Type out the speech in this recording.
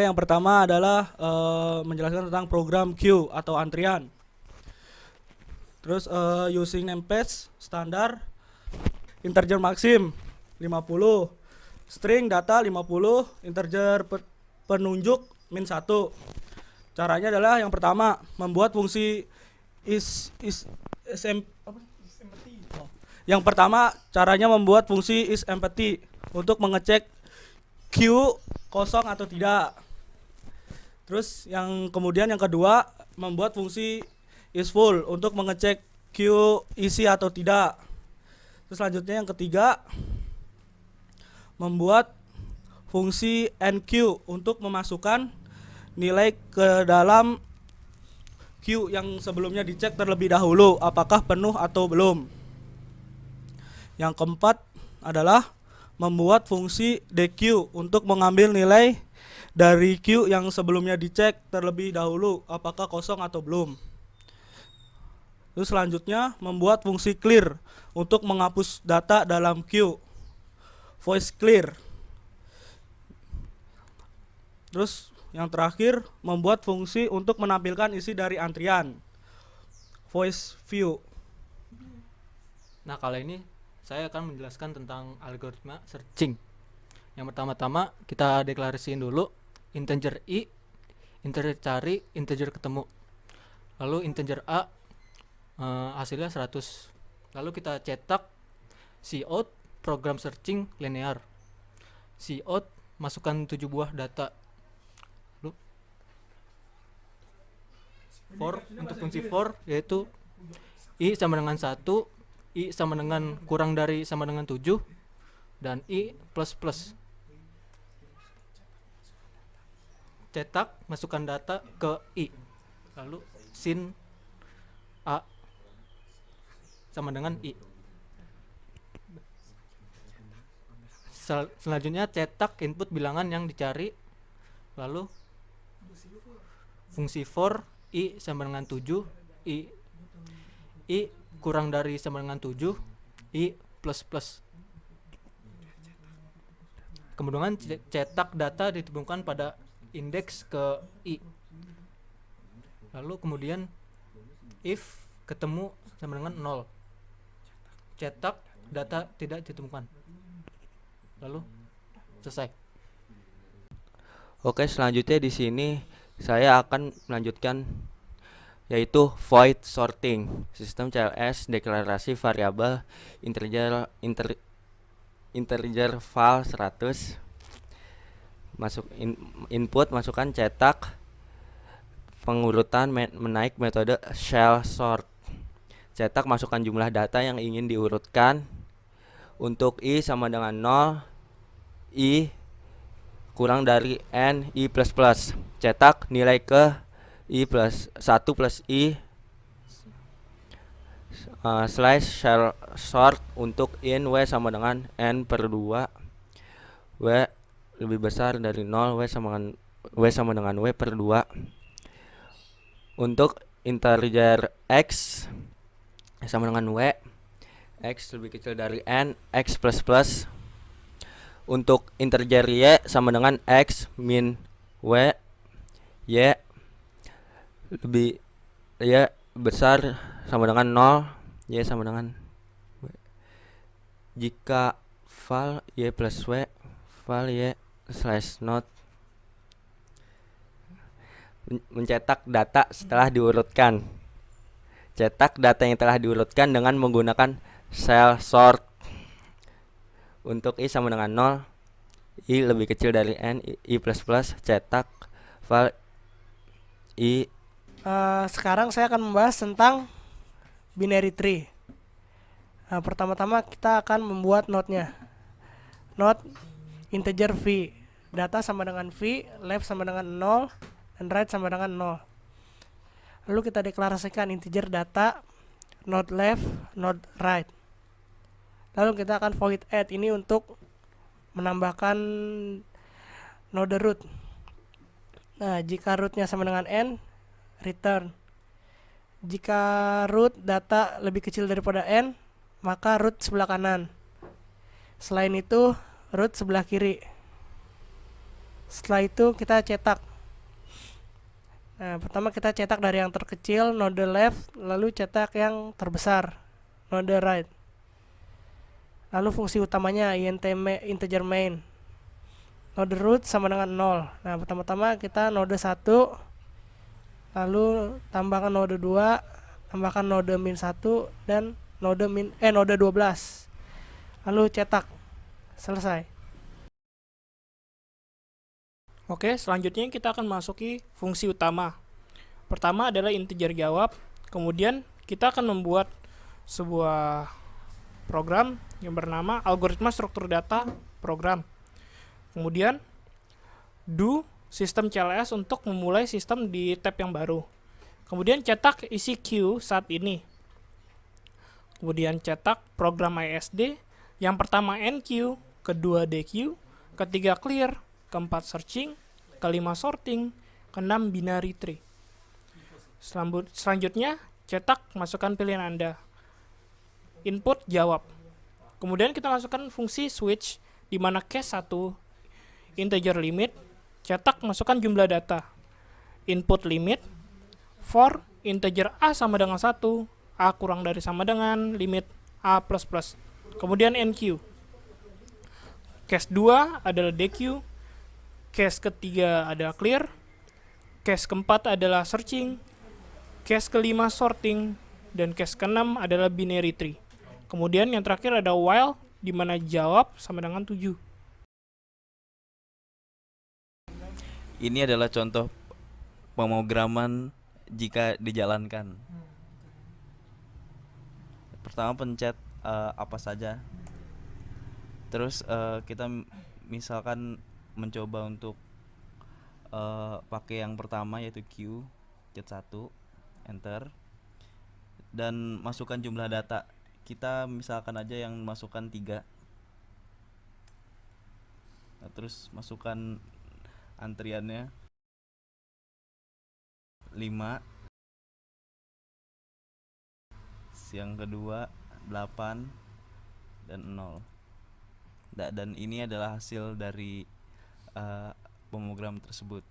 yang pertama adalah menjelaskan tentang program queue atau antrian. Terus using namespace standar, integer maxim 50, string data 50, integer penunjuk min 1. Caranya adalah yang pertama membuat fungsi yang pertama caranya membuat fungsi isEmpty untuk mengecek queue kosong atau tidak. Terus kemudian yang kedua membuat fungsi isFull untuk mengecek queue isi atau tidak. Terus selanjutnya yang ketiga membuat fungsi enqueue untuk memasukkan nilai ke dalam queue yang sebelumnya dicek terlebih dahulu apakah penuh atau belum. Yang keempat adalah membuat fungsi dequeue untuk mengambil nilai dari queue yang sebelumnya dicek terlebih dahulu apakah kosong atau belum. Terus selanjutnya membuat fungsi clear untuk menghapus data dalam queue, voice clear. Terus yang terakhir membuat fungsi untuk menampilkan isi dari antrian, voice view. Nah, kali ini saya akan menjelaskan tentang algoritma searching. Yang pertama-tama kita deklarasiin dulu integer i, integer cari, integer ketemu. Lalu integer a hasilnya 100. Lalu kita cetak cout program searching linear. Cout masukkan 7 buah data. Lalu for untuk fungsi for yaitu i sama dengan 1, i sama dengan kurang dari sama dengan 7, dan i plus plus. Cetak masukkan data ke i, lalu sin a sama dengan i. Selanjutnya cetak input bilangan yang dicari, lalu fungsi for i sama dengan 7, i kurang dari sama dengan 7, i plus plus. Kemudian cetak data ditemukan pada indeks ke i. Lalu kemudian if ketemu sama dengan 0, cetak data tidak ditemukan. Lalu selesai. Oke, selanjutnya di sini saya akan melanjutkan yaitu void sorting, sistem CLS deklarasi variabel integer val 100. Masuk input masukkan cetak, pengurutan menaik metode shell sort. Cetak masukkan jumlah data yang ingin diurutkan. Untuk i sama dengan 0, i kurang dari n, i plus plus. Cetak nilai ke i plus 1 plus i slash shell sort untuk in w sama dengan n per 2, w lebih besar dari 0, w sama dengan w per 2. Untuk integer x sama dengan w, x lebih kecil dari n, x plus plus. Untuk integer y sama dengan x min w, y lebih besar sama dengan 0, y sama dengan w. Jika val y plus w, val y slash not mencetak data setelah diurutkan. Cetak data yang telah diurutkan dengan menggunakan shell sort. Untuk i sama dengan 0, i lebih kecil dari n, i plus plus. Cetak val i. Sekarang saya akan membahas tentang binary tree. Pertama-tama kita akan membuat node-nya. Node integer v, data sama dengan v, left sama dengan 0, dan right sama dengan 0. Lalu kita deklarasikan integer data, node left, node right. Lalu kita akan void add ini untuk menambahkan node root. Nah, jika rootnya sama dengan n, return. Jika root data lebih kecil daripada n, maka root sebelah kanan. Selain itu, root sebelah kiri. Setelah itu kita cetak. Nah, pertama kita cetak dari yang terkecil, node left, lalu cetak yang terbesar, node right. Lalu fungsi utamanya integer main. Node root sama dengan 0. Nah, pertama-tama kita node 1, lalu tambahkan node 2, tambahkan node min 1 dan node 12. Lalu cetak. Selesai. Oke, selanjutnya kita akan masuki fungsi utama. Pertama adalah integer jawab, kemudian kita akan membuat sebuah program yang bernama algoritma struktur data program. Kemudian do sistem CLS untuk memulai sistem di tab yang baru. Kemudian cetak isi queue saat ini. Kemudian cetak program ISD, yang pertama NQ, kedua DQ, ketiga clear, keempat searching, kelima sorting, keenam binary tree. Selanjutnya cetak masukkan pilihan Anda. Input jawab. Kemudian kita masukkan fungsi switch di mana case 1 integer limit, cetak masukkan jumlah data. Input limit for integer A sama dengan 1, A kurang dari sama dengan limit A++. Kemudian NQ. Case 2 adalah DQ, case ketiga adalah clear, case keempat adalah searching, case kelima sorting, dan case keenam adalah binary tree. Kemudian yang terakhir ada while, di mana jawab sama dengan 7. Ini adalah contoh pemrograman jika dijalankan. Pertama pencet apa saja. Terus kita misalkan mencoba untuk pakai yang pertama yaitu Q, cet 1, enter, dan masukkan jumlah data. Kita misalkan aja yang masukkan 3. Nah, terus masukkan antriannya 5, yang kedua 8 dan 0. Dan ini adalah hasil dari pemrogram tersebut.